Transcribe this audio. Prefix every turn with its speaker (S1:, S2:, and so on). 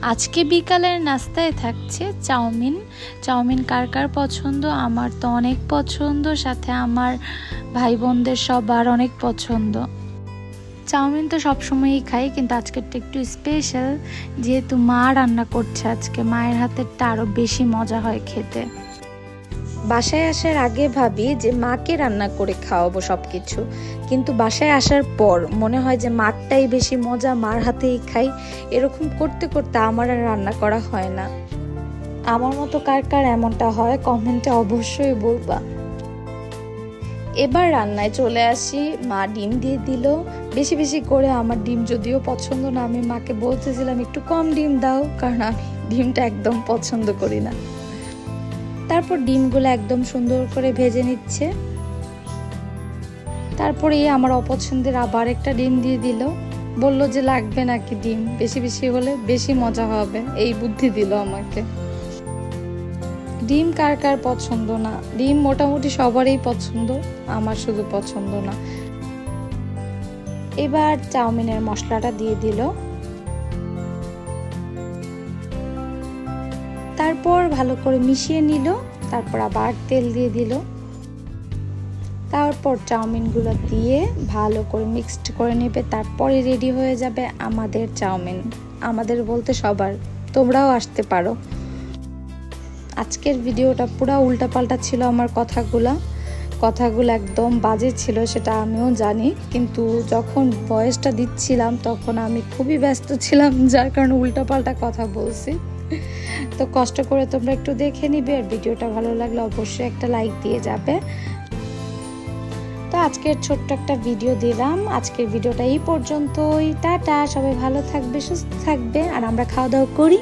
S1: আজকে বিকালের নাস্তায় থাকছে চাউমিন। চাউমিন কার কার পছন্দ? আমার তো অনেক পছন্দ, সাথে আমার ভাই বোনদের সবার অনেক পছন্দ। চাউমিন তো সবসময়ই খাই, কিন্তু আজকেরটা একটু স্পেশাল, যেহেতু মা রান্না করছে আজকে। মায়ের হাতেরটা আরও বেশি মজা হয় খেতে। বাসায় আসার আগে ভাবি যে মাকে রান্না করে খাওয়াবো সবকিছু, কিন্তু বাসায় আসার পর মনে হয় যে মারটাই বেশি মজা, মার হাতেই খাই। এরকম করতে করতে আমার আর রান্না করা হয় না। আমার মতো কার কার এমনটা হয় কমেন্টে অবশ্যই বলবা। এবার রান্নায় চলে আসি। মা ডিম দিয়ে দিল বেশি বেশি করে। আমার ডিম যদিও পছন্দ না, আমি মাকে বলতেছিলাম একটু কম ডিম দাও, কারণ আমি ডিমটা একদম পছন্দ করি না। তারপর ডিমগুলো একদম সুন্দর করে ভেজে নিচ্ছে। তারপরে আমার অপছন্দের আবার একটা ডিম দিয়ে দিল। বলল যে লাগবে নাকি ডিম, বেশি বেশি হলে বেশি মজা হবে, এই বুদ্ধি দিল আমাকে। ডিম কার কার পছন্দ না? ডিম মোটামুটি সবারই পছন্দ, আমার শুধু পছন্দ না। এবার চাউমিনের মশলাটা দিয়ে দিল। তারপর ভালো করে মিশিয়ে নিল। তারপর আবার তেল দিয়ে দিল। তারপর চাউমিনগুলো দিয়ে ভালো করে মিক্সড করে নেবে। তারপরে রেডি হয়ে যাবে আমাদের চাউমিন। আমাদের বলতে সবার, তোমরাও আসতে পারো। আজকের ভিডিওটা পুরো উল্টাপাল্টা ছিল। আমার কথাগুলো একদম বাজে ছিল, সেটা আমিও জানি, কিন্তু যখন ভয়েসটা দিচ্ছিলাম তখন আমি খুবই ব্যস্ত ছিলাম, যার কারণে উল্টাপাল্টা কথা বলছি। তো কষ্ট করে তোমরা একটু দেখে নিবে, আর ভিডিওটা ভালো লাগলে অবশ্যই একটা লাইক দিয়ে যাবে। তো আজকের ছোট্ট একটা ভিডিও দিলাম। আজকের ভিডিওটা এই পর্যন্তই। টাটা, সবাই ভালো থাকবে, সুস্থ থাকবে, আর আমরা খাওয়া দাওয়া করি।